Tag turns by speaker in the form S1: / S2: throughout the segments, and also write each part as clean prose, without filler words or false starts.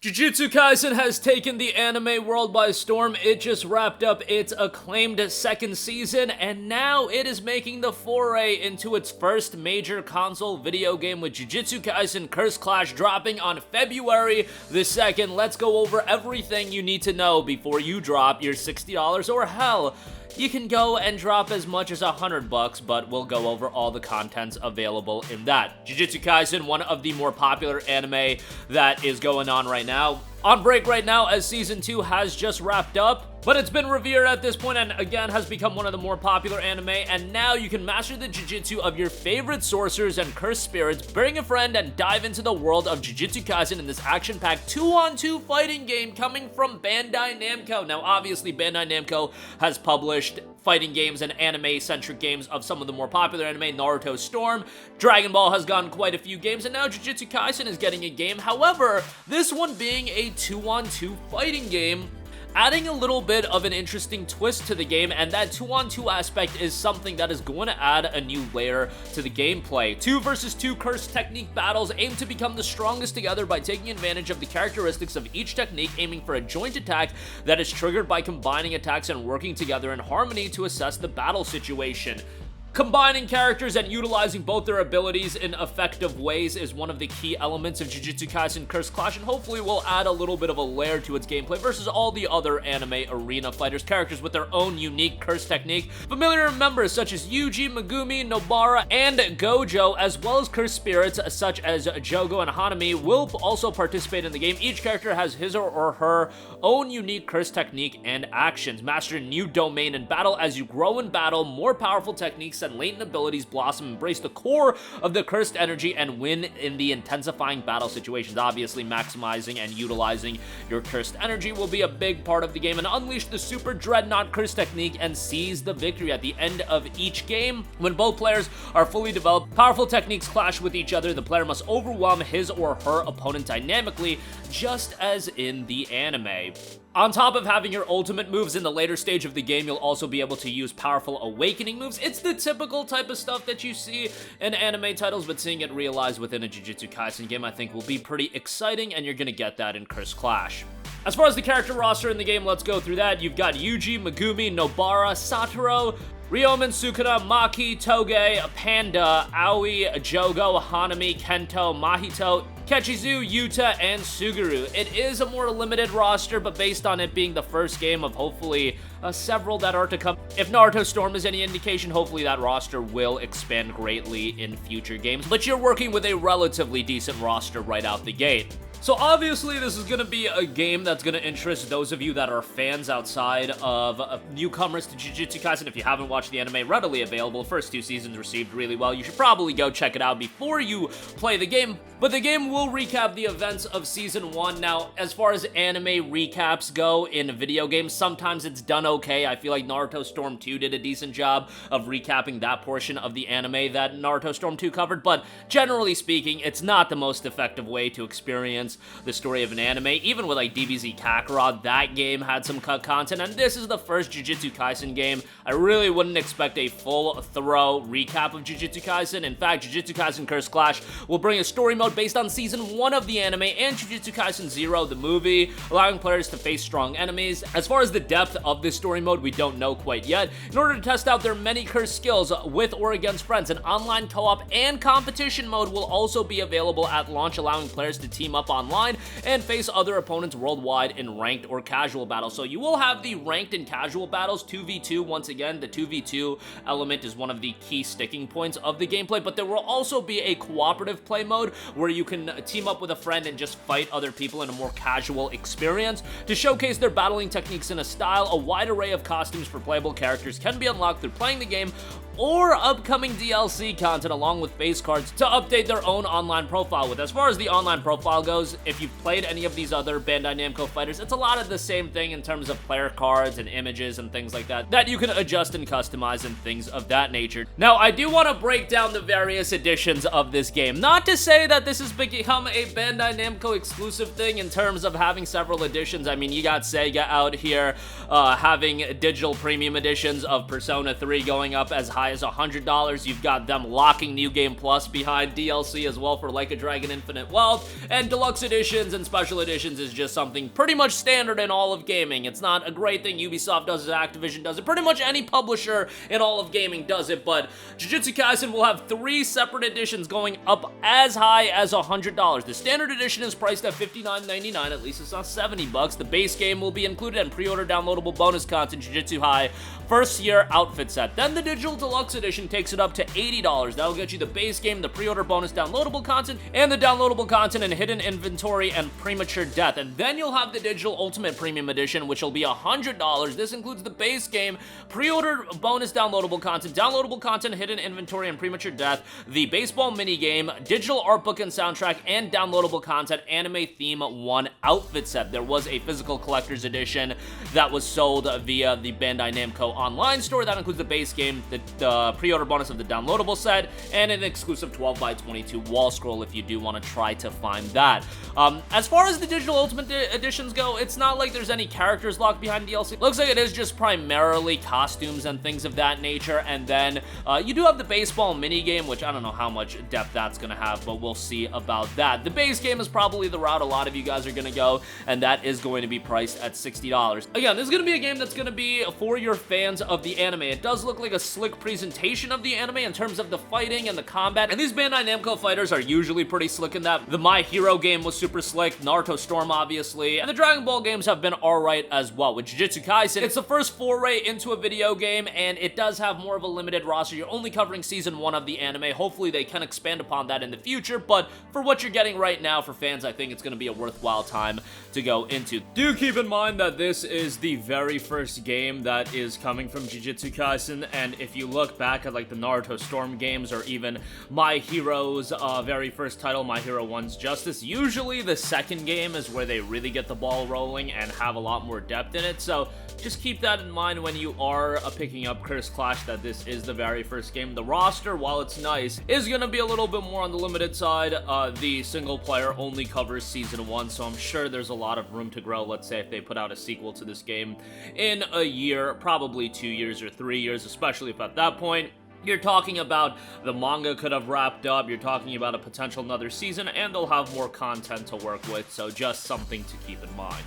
S1: Jujutsu Kaisen has taken the anime world by storm. It just wrapped up its acclaimed second season, and now it is making the foray into its first major console video game with Jujutsu Kaisen Curse Clash dropping on February the 2nd. Let's go over everything you need to know before you drop your $60, or hell, you can go and drop as much as $100, but we'll go over all the contents available in that. Jujutsu Kaisen, one of the more popular anime that is going on right now. On break right now as Season 2 has just wrapped up, but it's been revered at this point and again has become one of the more popular anime, and now you can master the Jujutsu of your favorite sorcerers and cursed spirits, bring a friend, and dive into the world of Jujutsu Kaisen in this action-packed 2-on-2 fighting game coming from Bandai Namco. Now obviously Bandai Namco has published fighting games and anime-centric games of some of the more popular anime. Naruto Storm, Dragon Ball has gotten quite a few games, and now Jujutsu Kaisen is getting a game. However, this one being a 2-on-2 fighting game, adding a little bit of an interesting twist to the game, and that 2-on-2 aspect is something that is going to add a new layer to the gameplay. 2 versus 2 cursed technique battles aim to become the strongest together by taking advantage of the characteristics of each technique, aiming for a joint attack that is triggered by combining attacks and working together in harmony to assess the battle situation. Combining characters and utilizing both their abilities in effective ways is one of the key elements of Jujutsu Kaisen Curse Clash, and hopefully will add a little bit of a layer to its gameplay versus all the other anime arena fighters, characters with their own unique curse technique. Familiar members such as Yuji, Megumi, Nobara, and Gojo, as well as cursed spirits such as Jogo and Hanami, will also participate in the game. Each character has his or her own unique curse technique and actions. Master a new domain in battle. As you grow in battle, more powerful techniques and latent abilities blossom, embrace the core of the cursed energy, and win in the intensifying battle situations. Obviously, maximizing and utilizing your cursed energy will be a big part of the game, and unleash the Super Dreadnought curse technique and seize the victory at the end of each game. When both players are fully developed, powerful techniques clash with each other. The player must overwhelm his or her opponent dynamically, just as in the anime. On top of having your ultimate moves in the later stage of the game, you'll also be able to use powerful awakening moves. It's the typical type of stuff that you see in anime titles, but seeing it realized within a Jujutsu Kaisen game I think will be pretty exciting, and you're gonna get that in Curse Clash. As far as the character roster in the game, let's go through that. You've got Yuji, Megumi, Nobara, Satoru, Ryomen, Sukuna, Maki, Toge, Panda, Aoi, Jogo, Hanami, Kento, Mahito, Kechizu, Yuta, and Suguru. It is a more limited roster, but based on it being the first game of hopefully several that are to come, if Naruto Storm is any indication, hopefully that roster will expand greatly in future games, but you're working with a relatively decent roster right out the gate. So obviously this is going to be a game that's going to interest those of you that are fans outside of newcomers to Jujutsu Kaisen. If you haven't watched the anime, readily available. First 2 seasons received really well. You should probably go check it out before you play the game. But the game will recap the events of Season 1. Now, as far as anime recaps go in video games, sometimes it's done okay. I feel like Naruto Storm 2 did a decent job of recapping that portion of the anime that Naruto Storm 2 covered, but generally speaking, it's not the most effective way to experience the story of an anime. Even with like DBZ Kakarot, that game had some cut content, and this is the first Jujutsu Kaisen game. I really wouldn't expect a full, thorough recap of Jujutsu Kaisen. In fact, Jujutsu Kaisen Curse Clash will bring a story mode based on Season 1 of the anime and Jujutsu Kaisen 0, the movie, allowing players to face strong enemies. As far as the depth of this story mode, we don't know quite yet. In order to test out their many cursed skills with or against friends, an online co-op and competition mode will also be available at launch, allowing players to team up online and face other opponents worldwide in ranked or casual battles. So you will have the ranked and casual battles, 2v2. Once again, the 2v2 element is one of the key sticking points of the gameplay, but there will also be a cooperative play mode where you can team up with a friend and just fight other people in a more casual experience. To showcase their battling techniques in a style, a wide array of costumes for playable characters can be unlocked through playing the game or upcoming DLC content, along with face cards to update their own online profile with. As far as the online profile goes, if you've played any of these other Bandai Namco fighters, it's a lot of the same thing in terms of player cards and images and things like that that you can adjust and customize and things of that nature. Now, I do want to break down the various editions of this game. Not to say that this has become a Bandai Namco exclusive thing in terms of having several editions. I mean, you got Sega out here having digital premium editions of Persona 3 going up as high high as $100. You've got them locking New Game Plus behind DLC as well for Like a Dragon Infinite Wealth, and deluxe editions and special editions is just something pretty much standard in all of gaming. It's not a great thing Ubisoft does it, Activision does it, pretty much any publisher in all of gaming does it, but Jujutsu Kaisen will have 3 separate editions going up as high as $100. The standard edition is priced at $59.99, at least it's not $70. The base game will be included and pre-order downloadable bonus content, Jujutsu High first year outfit set. Then the digital deluxe edition takes it up to $80. That'll get you the base game, the pre-order bonus downloadable content, and the downloadable content and hidden inventory and premature death. And then you'll have the digital ultimate premium edition, which will be $100. This includes the base game, pre-order bonus downloadable content, hidden inventory and premature death, the baseball minigame, digital art book and soundtrack, and downloadable content, anime theme 1 outfit set. There was a physical collector's edition that was sold via the Bandai Namco online store. That includes the base game, the pre-order bonus of the downloadable set, and an exclusive 12x22 wall scroll if you do want to try to find that. As far as the digital ultimate editions go, it's not like there's any characters locked behind DLC. Looks like it is just primarily costumes and things of that nature, and then you do have the baseball minigame, which I don't know how much depth that's going to have, but we'll see about that. The base game is probably the route a lot of you guys are going to go, and that is going to be priced at $60. Again, this is going to be a game that's going to be for your fans of the anime. It does look like a slick presentation of the anime in terms of the fighting and the combat, and these Bandai Namco fighters are usually pretty slick in that. The My Hero game was super slick, Naruto Storm obviously, and the Dragon Ball games have been alright as well. With Jujutsu Kaisen, it's the first foray into a video game, and it does have more of a limited roster. You're only covering season 1 of the anime. Hopefully they can expand upon that in the future, but for what you're getting right now for fans, I think it's going to be a worthwhile time to go into. Do keep in mind that this is the very first game that is coming from Jujutsu Kaisen, and if you look back at like the Naruto Storm games or even My Hero's very first title, My Hero 1's Justice, usually the second game is where they really get the ball rolling and have a lot more depth in it, so just keep that in mind when you are picking up Curse Clash, that this is the very first game. The roster, while it's nice, is going to be a little bit more on the limited side. The single player only covers season 1, so I'm sure there's a lot of room to grow. Let's say if they put out a sequel to this game in a year, probably 2 years or 3 years, especially if at that point you're talking about the manga could have wrapped up, you're talking about a potential another season, and they'll have more content to work with, so just something to keep in mind.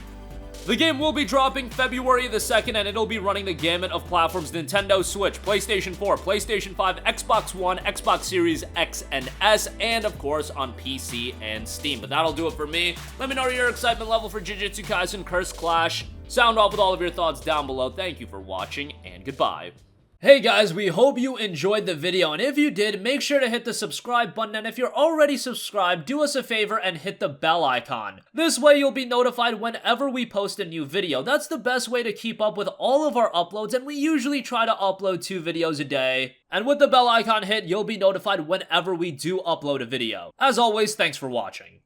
S1: The game will be dropping February the 2nd, and it'll be running the gamut of platforms: Nintendo Switch, PlayStation 4, PlayStation 5, Xbox One, Xbox Series X and S, and of course on PC and Steam. But that'll do it for me. Let me know your excitement level for Jujutsu Kaisen Curse Clash. Sound off with all of your thoughts down below. Thank you for watching, and goodbye. Hey guys, we hope you enjoyed the video, and if you did, make sure to hit the subscribe button, and if you're already subscribed, do us a favor and hit the bell icon. This way you'll be notified whenever we post a new video. That's the best way to keep up with all of our uploads, and we usually try to upload 2 videos a day. And with the bell icon hit, you'll be notified whenever we do upload a video. As always, thanks for watching.